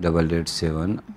887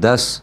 10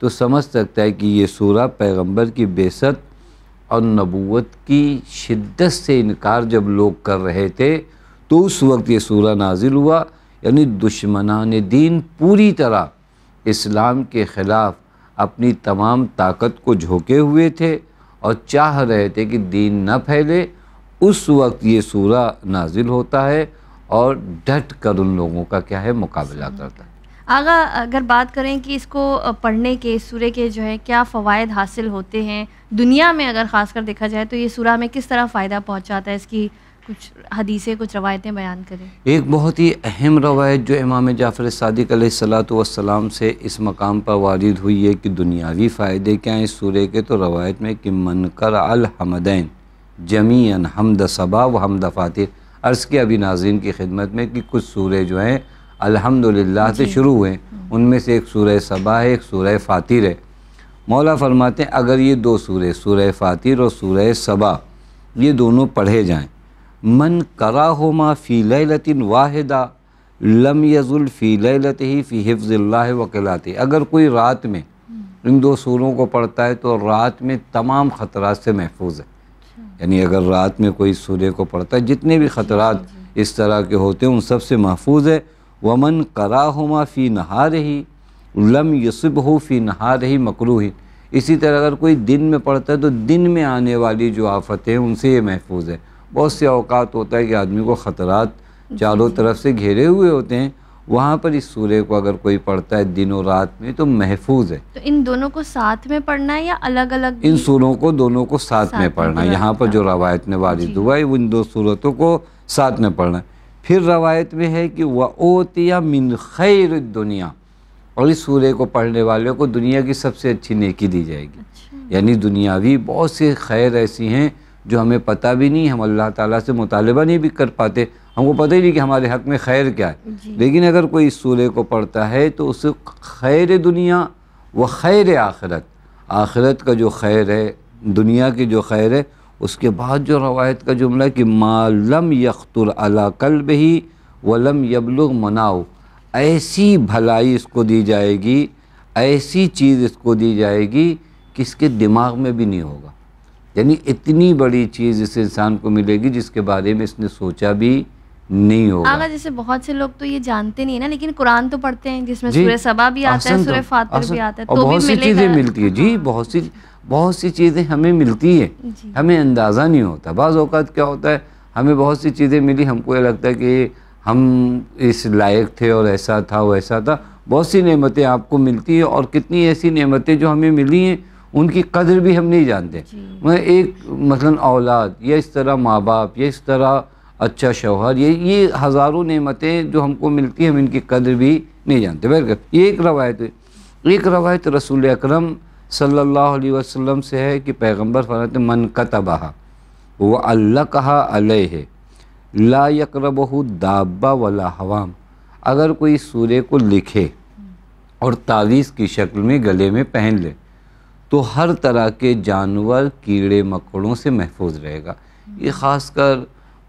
تو سمجھ سکتا ہے کہ یہ سورہ پیغمبر کی بعثت اور نبوت کی شدت سے انکار جب لوگ کر رہے تھے تو اس وقت یہ سورہ نازل ہوا. یعنی دشمنان دین پوری طرح اسلام کے خلاف اپنی تمام طاقت کو جھونکے ہوئے تھے اور چاہ رہے تھے کہ دین نہ پھیلے. اس وقت یہ سورہ نازل ہوتا ہے اور ڈٹ کر ان لوگوں کا کیا ہے مقابلہ کرتا ہے. آغا اگر بات کریں کہ اس کو پڑھنے کے سورہ کے جو ہے کیا فوائد حاصل ہوتے ہیں دنیا میں، اگر خاص کر دیکھا جائے تو یہ سورہ میں کس طرح فائدہ پہنچاتا ہے، اس کی کچھ حدیثیں کچھ روایتیں بیان کریں. ایک بہت ہی اہم روایت جو امام جعفر صادق علیہ الصلوۃ والسلام سے اس مقام پر وارد ہوئی ہے کہ دنیاوی فائدے کیا ہیں اس سورہ کے، تو روایت میں کہ من قرأ الحمدین جمیعاً حمد صبا و حمد فاتر. عرض کیا ابھی ناظرین کی خدمت میں کہ کچھ سورے جو ہیں الحمدللہ سے شروع ہوئے، ان میں سے ایک سورہ صبا ہے، ایک سورہ فاتر ہے. مولا فرماتے ہیں اگر یہ دو سورے سورہ فاتر اور سورہ صبا یہ دونوں پڑھے جائیں، من قرأہما فی لیلۃ واحدہ لم یزل فی لیلتہ فی حفظ اللہ و قلاتہ. اگر کوئی رات میں ان دو سوروں کو پڑھتا ہے تو رات میں تمام خطرات سے محفوظ ہے. یعنی اگر رات میں کوئی سورے کو پڑھتا ہے جتنے بھی خطرات اس طرح کے ہوتے ہیں ان سب سے محفوظ ہے. ومن قرأہما فی نہارہ لم یصبہ فی نہارہ مکروہ. اسی طرح اگر کوئی دن میں پڑھتا ہے تو دن میں آنے والی جو آفتیں ان سے یہ محفوظ ہے. بہت سے اوقات ہوتا ہے کہ آدمی کو خطرات چاروں طرف سے گھیرے ہوئے ہوتے ہیں، وہاں پر اس سورے کو اگر کوئی پڑھتا ہے دن و رات میں تو محفوظ ہے. تو ان دونوں کو ساتھ میں پڑھنا ہے یا الگ الگ؟ ان سوروں کو دونوں کو ساتھ میں پڑھنا ہے. یہاں پر جو روایت میں وارد ہوا ہے ان دو صورتوں کو ساتھ میں پڑھنا ہے. پھر روایت میں ہے کہ وَأُوتِيَ مِنْ خَيْرِ الدُّنْيَا، اور اس سورے کو پڑھنے والے کو دنیا کی سب سے اچھی نیکی دی جائے گی. یعنی دنیاوی بہت سے خیر ایسی ہیں جو ہمیں پتہ بھی نہیں، ہم اللہ تعالیٰ سے مطالبہ نہیں بھی کر پاتے، ہم کو پتہ ہی نہیں کہ ہمارے حق میں خیر کیا ہے. لیکن اگر کوئی اس سورے کو پڑھتا ہے تو اسے خیر دنیا و خیر آخرت، آخرت کا جو خیر ہے دنیا کی جو خیر ہے، اس کے بعد جو روایت کا جملہ ہے کہ ما لم یخطر علی قلبہ ولم یبلغ مناؤ، ایسی بھلائی اس کو دی جائے گی، ایسی چیز اس کو دی جائے گی کہ اس کے دماغ میں بھی نہیں ہوگا. یعنی اتنی بڑی چیز اس انسان کو ملے گی جس کے بارے میں اس نے سوچا بھی نہیں ہوگا. آگا جیسے بہت سے لوگ تو یہ جانتے نہیں نا، لیکن قرآن تو پڑھتے ہیں جس میں سورہ صبا بھی آتا ہے، سورہ فاتر بھی آتا ہے، تو بہت سی چیزیں ملتی ہیں. جی بہت سی چیزیں ہمیں ملتی ہیں، ہمیں اندازہ نہیں ہوتا. بعض اوقات کیا ہوتا ہے ہمیں بہت سی چیزیں ملی، ہم کو یہ لگتا ہے کہ ہم اس لائق تھے اور ایسا تھا ویسا تھا. بہت سی نعمتیں آپ کو ملتی ہیں اور کتنی ایسی نعمتیں جو ہمیں ملی ہیں ان کی قدر بھی ہم نہیں جانتے. میں ایک مثلا اولاد یا اس طرح ماں باپ یا اس طرح اچھا شوہر، یہ ہزاروں نعمتیں جو ہم کو ملتی ہیں ہم ان کی قدر بھی نہیں جانتے. یہ ایک روایت ہے. ایک روایت رسول اکرم صلی اللہ علیہ وسلم سے ہے کہ پیغمبر فرماتے ہیں من کتبہ وعلقہ علیہ لا یقربہ دابہ ولا حوام. اگر کوئی سورے کو لکھے اور تعویذ کی شکل میں گلے میں پہن لے تو ہر طرح کے جانور کیڑے مکوڑوں سے محفوظ رہے گا. یہ خاص کر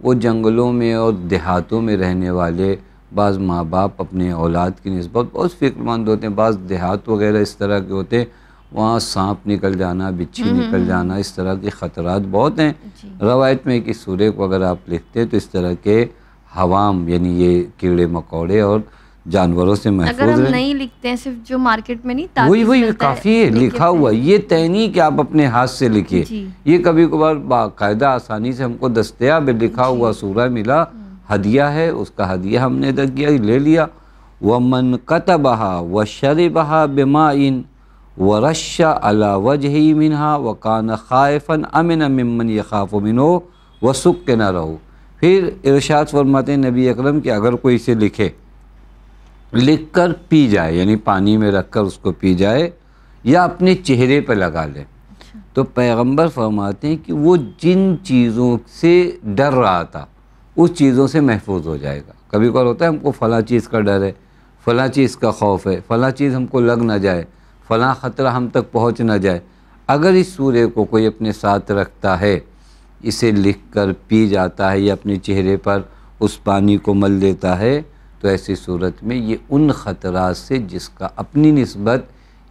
وہ جنگلوں میں اور دیہاتوں میں رہنے والے بعض ماں باپ اپنے اولاد کی نسبت بہت فکر مند ہوتے ہیں. بعض دیہات وغیرہ اس طرح کے ہوتے ہیں، وہاں سانپ نکل جانا، بچھی نکل جانا، اس طرح کے خطرات بہت ہیں. روایت میں کہ سورے کو اگر آپ لکھتے تو اس طرح کے حوام یعنی یہ کیڑے مکوڑے اور جانوروں سے محفوظ اگر ہم رہیں. نہیں لکھتے ہیں صرف جو مارکیٹ میں نہیں وہی کافی ہے لکھا ہوا. یہ طے نہیں کہ آپ اپنے ہاتھ سے لکھیے، یہ کبھی کبھار باقاعدہ آسانی سے ہم کو دستیاب لکھا ہوا سورہ ملا، ہدیہ ہے، اس کا ہدیہ ہم نے کیا لے لیا. وَمَنْ كَتَبَهَا وَشَرِبَهَا بِمَاءٍ وَرَشَّ عَلَى وَجْهِهِ مِنْهَا وَكَانَ خَائِفًا أَمِنًا مِمَّنْ يَخَافُ مِنْهُ وَسُكِّنَ لَهُ. پھر ارشاد فرماتے ہیں نبی اکرم کہ اگر کوئی اسے لکھے، لکھ کر پی جائے، یعنی پانی میں رکھ کر اس کو پی جائے یا اپنے چہرے پہ لگا لے، تو پیغمبر فرماتے ہیں کہ وہ جن چیزوں سے ڈر رہا تھا اس چیزوں سے محفوظ ہو جائے گا. کبھی کبھار ہوتا ہے ہم کو فلاں چیز کا ڈر ہے، فلاں چیز کا خوف ہے، فلاں چیز ہم کو لگ نہ جائے، فلاں خطرہ ہم تک پہنچ نہ جائے. اگر اس سورے کو کوئی اپنے ساتھ رکھتا ہے، اسے لکھ کر پی جاتا ہے یا اپنے چہرے پر اس پانی کو مل دیتا ہے، تو ایسی صورت میں یہ ان خطرات سے جس کا اپنی نسبت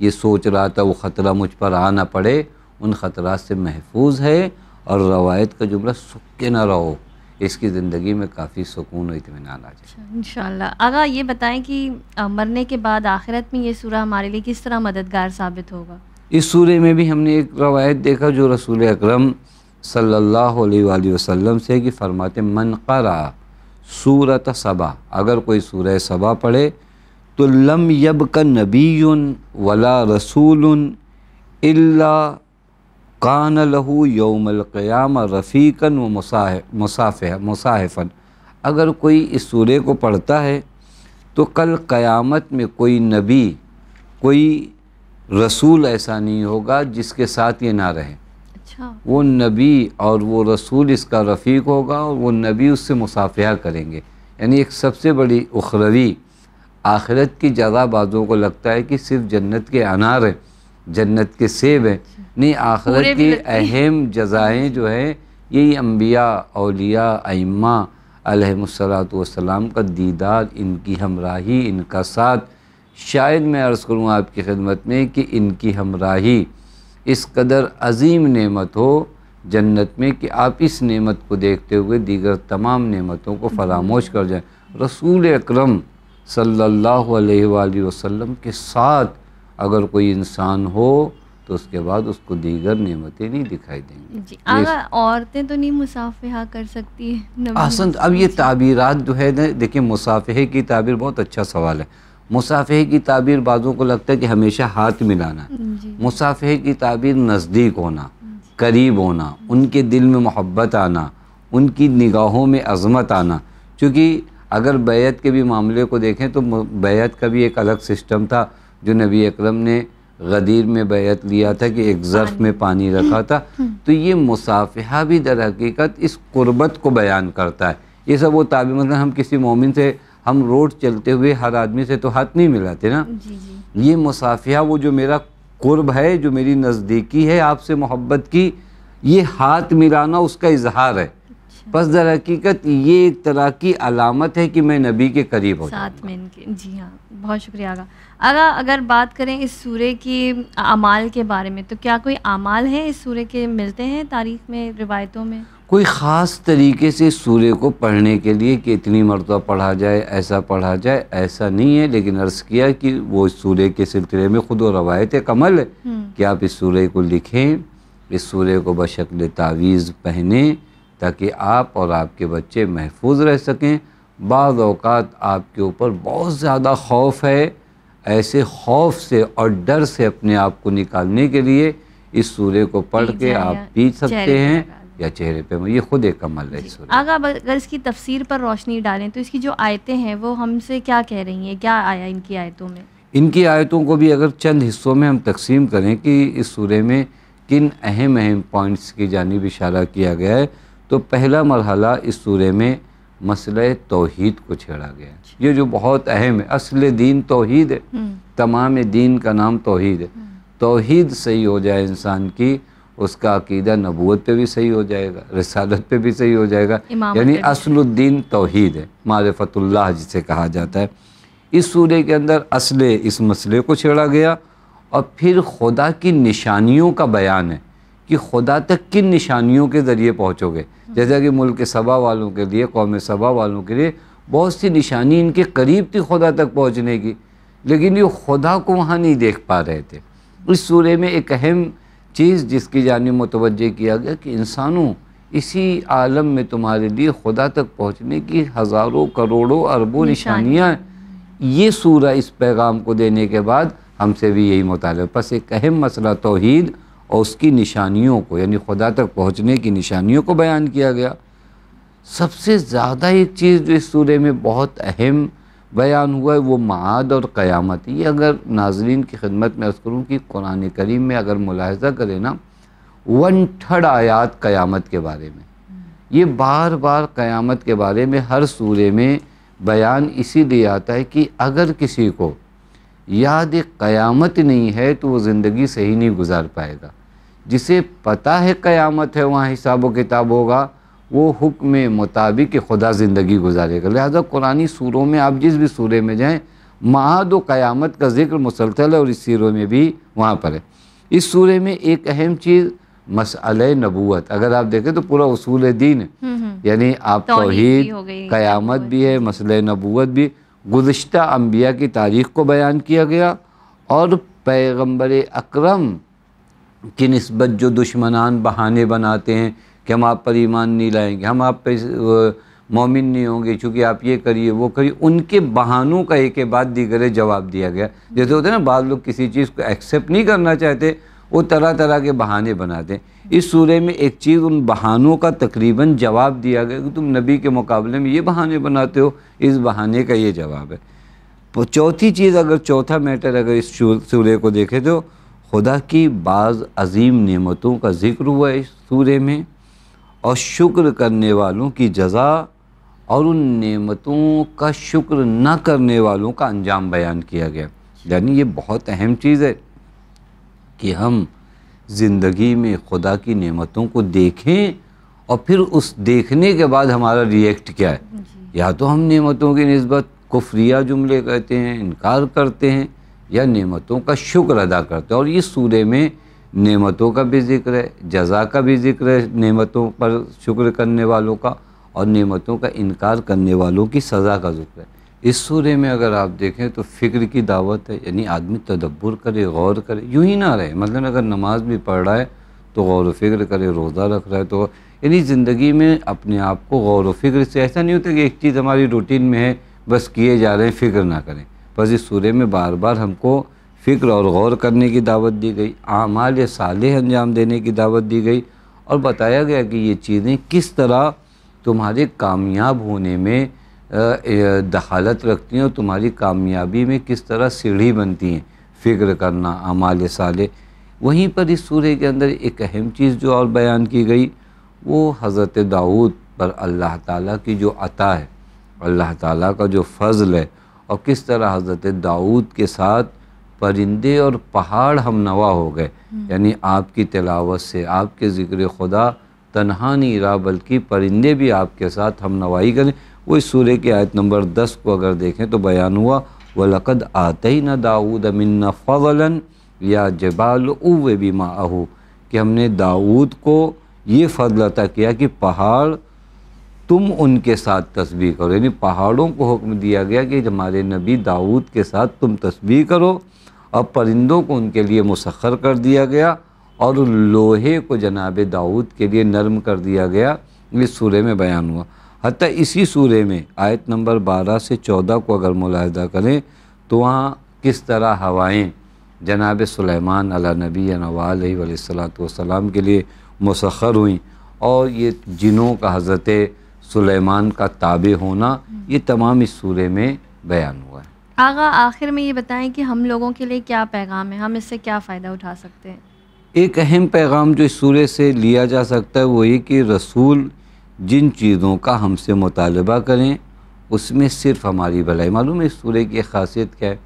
یہ سوچ رہا تھا وہ خطرہ مجھ پر آ نہ پڑے، ان خطرات سے محفوظ ہے، اور روایت کا جملہ سکھ کے نہ رہو، اس کی زندگی میں کافی سکون و اطمینان آ جائے۔ انشاءاللہ۔ آغا یہ بتائیں کہ مرنے کے بعد آخرت میں یہ سورہ ہمارے لیے کس طرح مددگار ثابت ہوگا؟ اس سورے میں بھی ہم نے ایک روایت دیکھا جو رسول اکرم صلی اللہ علیہ وآلہ وسلم سے کہ فرماتے من قرأ سورۃ سبا، اگر کوئی سورہ سبا پڑھے تو لم یبق نبی ولا رسول الا کان لہ یوم القیامہ رفیقا و مصاحفا، اگر کوئی اس سورے کو پڑھتا ہے تو کل قیامت میں کوئی نبی کوئی رسول ایسا نہیں ہوگا جس کے ساتھ یہ نہ رہے۔ اچھا، وہ نبی اور وہ رسول اس کا رفیق ہوگا، اور وہ نبی اس سے مصافحہ کریں گے۔ یعنی ایک سب سے بڑی اخروی آخرت کی جگہ بعضوں کو لگتا ہے کہ صرف جنت کے انار ہیں، جنت کے سیب ہیں، نہیں، آخرت کی اہم جزائیں جو ہیں یہی انبیاء، اولیاء، ائمہ علیہم الصلاۃ والسلام کا دیدار، ان کی ہمراہی، ان کا ساتھ۔ شاید میں عرض کروں آپ کی خدمت میں کہ ان کی ہمراہی اس قدر عظیم نعمت ہو جنت میں کہ آپ اس نعمت کو دیکھتے ہوئے دیگر تمام نعمتوں کو فراموش کر جائیں۔ رسول اکرم صلی اللہ علیہ وآلہ وسلم کے ساتھ اگر کوئی انسان ہو تو اس کے بعد اس کو دیگر نعمتیں نہیں دکھائی دیں گی۔ جی آغا، عورتیں تو نہیں مصافحہ کر سکتی ہیں؟ احسن، اب یہ تعبیرات جو ہے نا، دیکھیں مصافحے کی تعبیر بہت اچھا سوال ہے۔ مصافحے کی تعبیر بعضوں کو لگتا ہے کہ ہمیشہ ہاتھ ملانا، مصافحے کی تعبیر نزدیک ہونا، قریب ہونا، ان کے دل میں محبت آنا، ان کی نگاہوں میں عظمت آنا۔ چونکہ اگر بیعت کے بھی معاملے کو دیکھیں تو بیعت کا بھی ایک الگ سسٹم تھا، جو نبی اکرم نے غدیر میں بیعت لیا تھا کہ ایک ظرف میں پانی رکھا تھا، تو یہ مصافحہ بھی در حقیقت اس قربت کو بیان کرتا ہے۔ یہ سب وہ تعبیر، مثلا ہم کسی مومن سے، ہم روڈ چلتے ہوئے ہر آدمی سے تو ہاتھ نہیں ملاتے نا، یہ مصافحہ وہ جو میرا قرب ہے، جو میری نزدیکی ہے آپ سے محبت کی، یہ ہاتھ ملانا اس کا اظہار ہے۔ پس در حقیقت یہ ایک طرح کی علامت ہے کہ میں نبی کے قریب ہوں ساتھ میں ان کے۔ جی ہاں، بہت شکریہ آغا۔ آغا اگر بات کریں اس سورے کی اعمال کے بارے میں، تو کیا کوئی اعمال ہیں اس سورے کے ملتے ہیں تاریخ میں، روایتوں میں؟ کوئی خاص طریقے سے سورے کو پڑھنے کے لیے کہ اتنی مرتبہ پڑھا جائے، ایسا پڑھا جائے، ایسا نہیں ہے، لیکن عرض کیا کہ وہ اس سورے کے سلسلے میں خود و روایت کمل ہے کہ آپ اس سورے کو لکھیں، اس سورے کو بشکل تعویذ پہنیں تاکہ آپ اور آپ کے بچے محفوظ رہ سکیں۔ بعض اوقات آپ کے اوپر بہت زیادہ خوف ہے، ایسے خوف سے اور ڈر سے اپنے آپ کو نکالنے کے لیے اس سورے کو پڑھ کے آپ پی سکتے ہیں یا چہرے پہ، یہ خود ایک عمل ہے۔ آغا اگر اس کی تفسیر پر روشنی ڈالیں تو اس کی جو آیتیں ہیں وہ ہم سے کیا کہہ رہی ہیں، کیا آیا ان کی آیتوں میں؟ ان کی آیتوں کو بھی اگر چند حصوں میں ہم تقسیم کریں کہ اس سورے میں کن اہم پوائنٹس کی جانب اشارہ کیا گیا ہے، تو پہلا مرحلہ اس سورے میں مسئلہ توحید کو چھیڑا گیا ہے، یہ جو بہت اہم ہے۔ اصل دین توحید ہے، تمام دین کا نام توحید ہے۔ توحید صحیح ہو جائے انسان کی، اس کا عقیدہ نبوت پہ بھی صحیح ہو جائے گا، رسالت پہ بھی صحیح ہو جائے گا، یعنی اصل الدین توحید ہے، معرفت اللہ جسے کہا جاتا ہے۔ اس سورے کے اندر اصل اس مسئلے کو چھیڑا گیا، اور پھر خدا کی نشانیوں کا بیان ہے کہ خدا تک کن نشانیوں کے ذریعے پہنچو گے۔ جیسا کہ ملک سبا والوں کے لیے، قوم سبا والوں کے لیے بہت سی نشانی ان کے قریب تھی خدا تک پہنچنے کی، لیکن یہ خدا کو وہاں نہیں دیکھ پا رہے تھے۔ اس سورے میں ایک اہم چیز جس کی جانب متوجہ کیا گیا کہ انسانوں، اسی عالم میں تمہارے لیے خدا تک پہنچنے کی ہزاروں کروڑوں اربوں نشانیاں ہیں۔ یہ سورہ اس پیغام کو دینے کے بعد ہم سے بھی یہی مطالبہ، پس ایک اہم مسئلہ توحید اور اس کی نشانیوں کو، یعنی خدا تک پہنچنے کی نشانیوں کو بیان کیا گیا۔ سب سے زیادہ ایک چیز جو اس سورے میں بہت اہم بیان ہوا ہے وہ معاد اور قیامت۔ یہ اگر ناظرین کی خدمت میں عرض کروں کہ قرآن کریم میں اگر ملاحظہ کریں نا، 1/3 آیات قیامت کے بارے میں، یہ بار بار قیامت کے بارے میں ہر سورے میں بیان اسی لیے آتا ہے کہ اگر کسی کو یاد قیامت نہیں ہے تو وہ زندگی صحیح نہیں گزار پائے گا۔ جسے پتہ ہے قیامت ہے، وہاں حساب و کتاب ہوگا، وہ حکم مطابق خدا زندگی گزارے گا۔ لہذا قرآنی سوروں میں آپ جس بھی سورے میں جائیں، معاد و قیامت کا ذکر مسلسل ہے اور اس سورہ میں بھی وہاں پر ہے۔ اس سورہ میں ایک اہم چیز مسئلہ نبوت، اگر آپ دیکھیں تو پورا اصول دین ہے، یعنی آپ توحید، قیامت بھی ہے، مسئلہ نبوت بھی، گزشتہ انبیاء کی تاریخ کو بیان کیا گیا، اور پیغمبر اکرم کی نسبت جو دشمنان بہانے بناتے ہیں کہ ہم آپ پر ایمان نہیں لائیں گے، ہم آپ پہ مومن نہیں ہوں گے چونکہ آپ یہ کریے وہ کریے، ان کے بہانوں کا ایک کے بعد دیگر جواب دیا گیا۔ جیسے ہوتے ہیں نا بعض لوگ کسی چیز کو ایکسیپٹ نہیں کرنا چاہتے، وہ طرح طرح کے بہانے بناتے ہیں۔ اس سورہ میں ایک چیز ان بہانوں کا تقریباً جواب دیا گیا کہ تم نبی کے مقابلے میں یہ بہانے بناتے ہو، اس بہانے کا یہ جواب ہے۔ چوتھی چیز، اگر چوتھا میٹر اگر اس سورہ کو دیکھیں تو خدا کی بعض عظیم نعمتوں کا ذکر ہوا ہے اس سورہ میں، اور شکر کرنے والوں کی جزا اور ان نعمتوں کا شکر نہ کرنے والوں کا انجام بیان کیا گیا۔ یعنی یہ بہت اہم چیز ہے کہ ہم زندگی میں خدا کی نعمتوں کو دیکھیں اور پھر اس دیکھنے کے بعد ہمارا ریئیکٹ کیا ہے۔ یا تو ہم نعمتوں کی نسبت کفریہ جملے کہتے ہیں، انکار کرتے ہیں، یا نعمتوں کا شکر ادا کرتے ہیں، اور اس سورہ میں نعمتوں کا بھی ذکر ہے، جزا کا بھی ذکر ہے، نعمتوں پر شکر کرنے والوں کا اور نعمتوں کا انکار کرنے والوں کی سزا کا ذکر ہے۔ اس سورہ میں اگر آپ دیکھیں تو فکر کی دعوت ہے، یعنی آدمی تدبر کرے، غور کرے، یوں ہی نہ رہے۔ مثلا اگر نماز بھی پڑھ رہا ہے تو غور و فکر کرے، روزہ رکھ رہا ہے تو یعنی زندگی میں اپنے آپ کو غور و فکر سے، ایسا نہیں ہوتا کہ ایک چیز ہماری روٹین میں ہے بس کیے جا رہے ہیں، فکر نہ کریں۔ بس اس سورہ میں بار بار ہم کو فکر اور غور کرنے کی دعوت دی گئی، اعمال صالح انجام دینے کی دعوت دی گئی، اور بتایا گیا کہ یہ چیزیں کس طرح تمہارے کامیاب ہونے میں دخالت رکھتی ہیں اور تمہاری کامیابی میں کس طرح سیڑھی بنتی ہیں، فکر کرنا، اعمال صالح۔ وہیں پر اس سورہ کے اندر ایک اہم چیز جو اور بیان کی گئی وہ حضرت داؤد پر اللہ تعالیٰ کی جو عطا ہے، اللہ تعالیٰ کا جو فضل ہے، اور کس طرح حضرت داؤد کے ساتھ پرندے اور پہاڑ ہم نوا ہو گئے۔ یعنی آپ کی تلاوت سے، آپ کے ذکر خدا تنہا نہیں رہا بلکہ پرندے بھی آپ کے ساتھ ہم نوائی کریں۔ وہ اس سورہ کی آیت نمبر 10 کو اگر دیکھیں تو بیان ہوا وَلَقَدْ آتَيْنَا دَاوُودَ مِنَّا فَضْلًا یا جبال اوّبی مَعَهُ، کہ ہم نے داؤد کو یہ فضل عطا کیا کہ پہاڑ تم ان کے ساتھ تسبیح کرو، یعنی پہاڑوں کو حکم دیا گیا کہ ہمارے نبی داؤد کے ساتھ تم تسبیح کرو، اور پرندوں کو ان کے لیے مسخر کر دیا گیا، اور لوہے کو جناب داؤد کے لیے نرم کر دیا گیا۔ اس سورہ میں بیان ہوا۔ حتیٰ اسی سورہ میں آیت نمبر 12 سے 14 کو اگر ملاحظہ کریں تو وہاں کس طرح ہوائیں جناب سلیمان علیہ نبی علیہ والسلام کے لیے مسخر ہوئیں، اور یہ جنوں کا حضرت سلیمان کا تابع ہونا، یہ تمام اس سورہ میں بیان ہوا ہے۔ آغا آخر میں یہ بتائیں کہ ہم لوگوں کے لیے کیا پیغام ہے، ہم اس سے کیا فائدہ اٹھا سکتے ہیں؟ ایک اہم پیغام جو اس سورہ سے لیا جا سکتا ہے وہ یہ کہ رسول جن چیزوں کا ہم سے مطالبہ کریں اس میں صرف ہماری بھلائی۔ معلوم ہے اس سورہ کی ایک خاصیت کیا ہے؟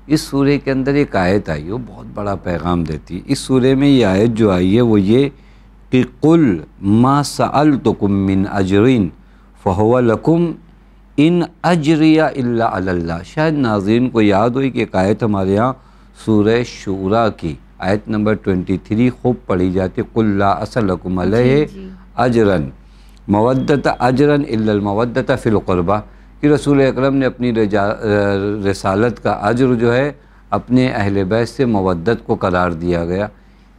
اس سورہ کے اندر ایک آیت آئی ہے، وہ بہت بڑا پیغام دیتی ہے۔ اس سورہ میں یہ آیت جو آئی ہے وہ یہ کہ قُلْ مَا سَأَلْتُكُم مِّنْ أَجْرٍ فَهُوَ لَكُمْ إِنْ أَجْرِيَ إِلَّا عَلَى اللَّهِ۔ شاید ناظرین کو یاد ہوئی کہ ایک آیت ہمارے ہاں سورہ شورا کی آیت نمبر 23 خوب پڑھی جاتی ہے، قُلْ لَا أَسْأَلُكُمْ عَلَيْهِ أَجْرًا مودۃ اجرًا الا المودۃ فی القربہ، کہ رسول اکرم نے اپنی رسالت کا اجر جو ہے اپنے اہل بیت سے مودت کو قرار دیا گیا۔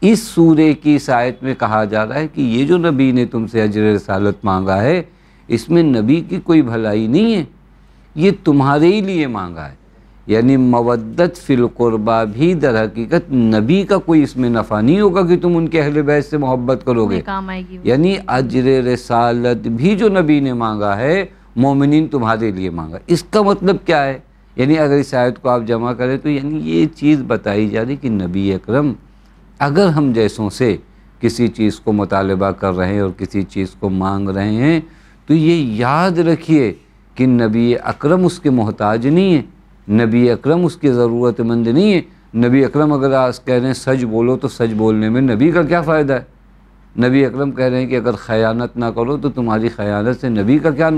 اس سورہ کی اس آیت میں کہا جا رہا ہے کہ یہ جو نبی نے تم سے اجر رسالت مانگا ہے اس میں نبی کی کوئی بھلائی نہیں ہے، یہ تمہارے ہی لیے مانگا ہے۔ یعنی مودت فی القربہ بھی در حقیقت نبی کا کوئی اس میں نفع نہیں ہوگا کہ تم ان کے اہل بیت سے محبت کرو گے، یعنی اجر رسالت بھی جو نبی نے مانگا ہے مومنین تمہارے لیے مانگا۔ اس کا مطلب کیا ہے؟ یعنی اگر اس آیت کو آپ جمع کریں تو یعنی یہ چیز بتائی جا رہی کہ نبی اکرم اگر ہم جیسوں سے کسی چیز کو مطالبہ کر رہے ہیں اور کسی چیز کو مانگ رہے ہیں تو یہ یاد رکھیے کہ نبی اکرم اس کے محتاج نہیں ہے، نبی اکرم اس کی ضرورت مند نہیں ہے۔ نبی اکرم اگر آج کہہ رہے ہیں سچ بولو تو سچ بولنے میں نبی کا کیا فائدہ ہے؟ نبی اکرم کہہ رہے ہیں کہ اگر خیانت نہ کرو تو تمہاری خیانت سے نبی کا کیا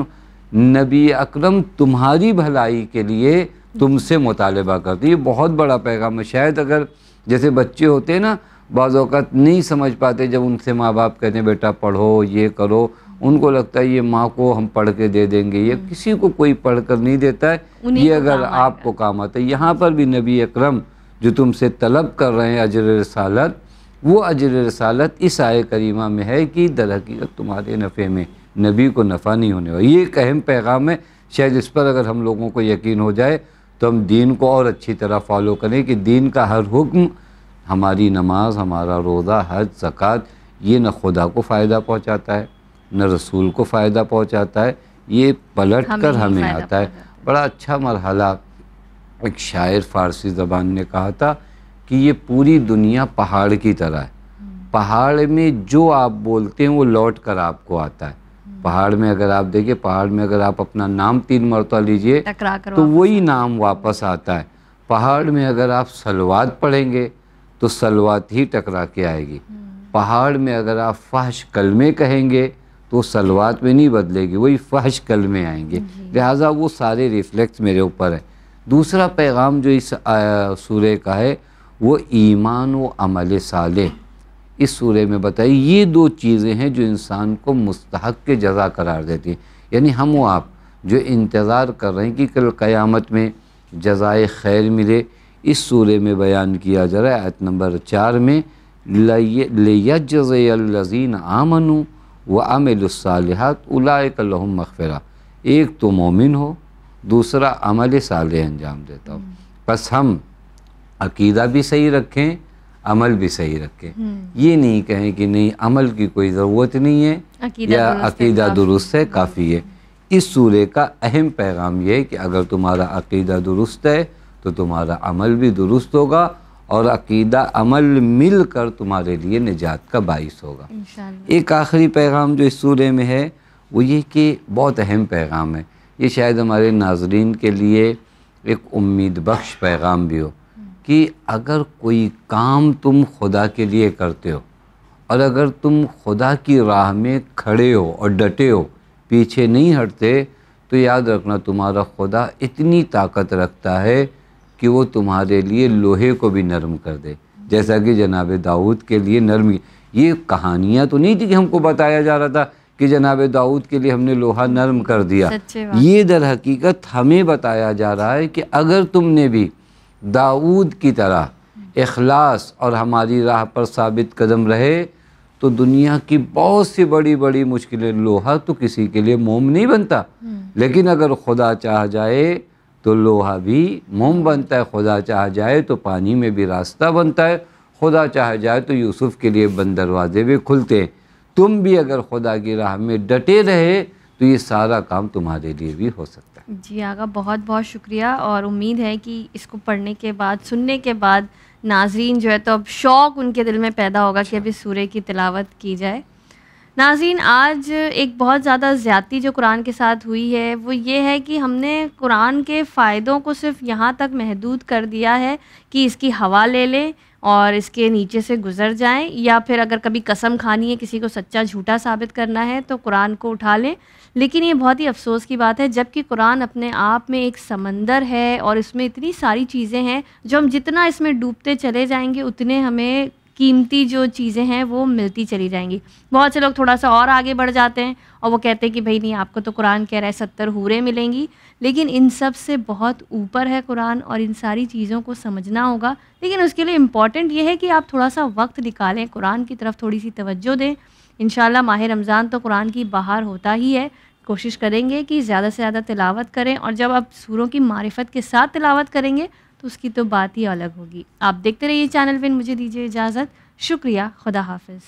نبی اکرم تمہاری بھلائی کے لیے تم سے مطالبہ کرتے ہیں۔ یہ بہت بڑا پیغام ہے۔ شاید اگر جیسے بچے ہوتے ہیں نا، بعض اوقات نہیں سمجھ پاتے، جب ان سے ماں باپ کہتے ہیں بیٹا پڑھو یہ کرو، ان کو لگتا ہے یہ ماں کو ہم پڑھ کے دے دیں گے، یہ کسی کو کوئی پڑھ کر نہیں دیتا ہے، یہ اگر آپ کو کام آتا ہے۔ یہاں پر بھی نبی اکرم جو تم سے طلب کر رہے ہیں اجر رسالت، وہ اجر رسالت اس آیہ کریمہ میں ہے کہ در حقیقت تمہارے نفع میں، نبی کو نفع نہیں ہونے والا۔ یہ ایک اہم پیغام ہے، شاید اس پر اگر ہم لوگوں کو یقین ہو جائے تو ہم دین کو اور اچھی طرح فالو کریں کہ دین کا ہر حکم، ہماری نماز، ہمارا روزہ، حج، زکوٰۃ، یہ نہ خدا کو فائدہ پہنچاتا ہے نہ رسول کو فائدہ پہنچاتا ہے، یہ پلٹ کر ہمیں آتا ہے۔ بڑا اچھا مرحلہ ایک شاعر فارسی زبان نے کہا تھا کہ یہ پوری دنیا پہاڑ کی طرح ہے، پہاڑ میں جو آپ بولتے ہیں وہ لوٹ کر آپ کو آتا ہے۔ پہاڑ میں اگر آپ دیکھیں، پہاڑ میں اگر آپ اپنا نام 3 مرتبہ لیجئے تو وہی نام واپس آتا ہے۔ پہاڑ میں اگر آپ صلوات پڑھیں گے تو صلوات ہی ٹکرا کے آئے گی۔ پہاڑ میں اگر آپ فحش کلمے کہیں گے تو صلوات میں نہیں بدلے گی، وہی فحش کلمے آئیں گے، لہٰذا وہ سارے ریفلیکٹس میرے اوپر ہیں۔ دوسرا پیغام جو اس سورہ کا ہے وہ ایمان و عمل صالح، اس سورہ میں بتائی یہ 2 چیزیں ہیں جو انسان کو مستحق کے جزا قرار دیتی ہیں۔ یعنی ہم و آپ جو انتظار کر رہے ہیں کہ کل قیامت میں جزائے خیر ملے، اس سورہ میں بیان کیا جا رہا ہے آیت نمبر 4 میں، لِيَجْزِيَ الَّذِينَ آمَنُوا وَعَمِلُوا الصَّالِحَاتِ أُولَٰئِكَ لَهُم مَغْفِرَۃ۔ ایک تو مومن ہو، دوسرا عمل صالح انجام دیتا ہو۔ بس ہم عقیدہ بھی صحیح رکھیں، عمل بھی صحیح رکھیں، یہ نہیں کہیں کہ نہیں عمل کی کوئی ضرورت نہیں ہے یا عقیدہ درست ہے کافی ہے۔ اس سورہ کا اہم پیغام یہ ہے کہ اگر تمہارا عقیدہ درست ہے تو تمہارا عمل بھی درست ہوگا، اور عقیدہ عمل مل کر تمہارے لیے نجات کا باعث ہوگا۔ ایک آخری پیغام جو اس سورہ میں ہے وہ یہ کہ بہت اہم پیغام ہے، یہ شاید ہمارے ناظرین کے لیے ایک امید بخش پیغام بھی ہو کہ اگر کوئی کام تم خدا کے لیے کرتے ہو اور اگر تم خدا کی راہ میں کھڑے ہو اور ڈٹے ہو، پیچھے نہیں ہٹتے، تو یاد رکھنا تمہارا خدا اتنی طاقت رکھتا ہے کہ وہ تمہارے لیے لوہے کو بھی نرم کر دے، جیسا کہ جناب داؤد کے لیے نرم۔ یہ کہانیاں تو نہیں تھی کہ ہم کو بتایا جا رہا تھا کہ جناب داؤد کے لیے ہم نے لوہا نرم کر دیا، یہ در حقیقت ہمیں بتایا جا رہا ہے کہ اگر تم نے بھی داؤد کی طرح اخلاص اور ہماری راہ پر ثابت قدم رہے تو دنیا کی بہت سی بڑی بڑی مشکلیں، لوہا تو کسی کے لیے موم نہیں بنتا، لیکن اگر خدا چاہ جائے تو لوہا بھی موم بنتا ہے، خدا چاہ جائے تو پانی میں بھی راستہ بنتا ہے، خدا چاہ جائے تو یوسف کے لیے بند دروازے بھی کھلتے ہیں۔ تم بھی اگر خدا کی راہ میں ڈٹے رہے تو یہ سارا کام تمہارے لیے بھی ہو سکتا ہے۔ جی آقا، بہت بہت شکریہ، اور امید ہے کہ اس کو پڑھنے کے بعد، سننے کے بعد ناظرین جو ہے تو اب شوق ان کے دل میں پیدا ہوگا کہ اب اس سورہ کی تلاوت کی جائے۔ ناظرین، آج ایک بہت زیادہ زیادتی جو قرآن کے ساتھ ہوئی ہے وہ یہ ہے کہ ہم نے قرآن کے فائدوں کو صرف یہاں تک محدود کر دیا ہے کہ اس کی ہوا لے لیں اور اس کے نیچے سے گزر جائیں، یا پھر اگر کبھی قسم کھانی ہے، کسی کو سچا جھوٹا ثابت کرنا ہے تو قرآن کو اٹھا لیں۔ لیکن یہ بہت ہی افسوس کی بات ہے، جب کہ قرآن اپنے آپ میں ایک سمندر ہے اور اس میں اتنی ساری چیزیں ہیں جو ہم جتنا اس میں ڈوبتے چلے جائیں گے اتنے ہمیں قیمتی جو چیزیں ہیں وہ ملتی چلی جائیں گی۔ بہت سے لوگ تھوڑا سا اور آگے بڑھ جاتے ہیں اور وہ کہتے ہیں کہ بھائی نہیں، آپ کو تو قرآن کہہ رہا ہے 70 حوریں ملیں گی، لیکن ان سب سے بہت اوپر ہے قرآن، اور ان ساری چیزوں کو سمجھنا ہوگا۔ لیکن اس کے لیے امپورٹنٹ یہ ہے کہ آپ تھوڑا سا وقت نکالیں، قرآن کی طرف تھوڑی سی توجہ دیں۔ انشاءاللہ ماہ رمضان تو قرآن کی بہار ہوتا ہی ہے، کوشش کریں گے کہ زیادہ سے زیادہ تلاوت کریں، اور جب آپ سوروں کی معرفت کے ساتھ تلاوت کریں گے تو اس کی تو بات ہی الگ ہوگی۔ آپ دیکھتے رہیے چینل ون، مجھے دیجیے اجازت، شکریہ، خدا حافظ۔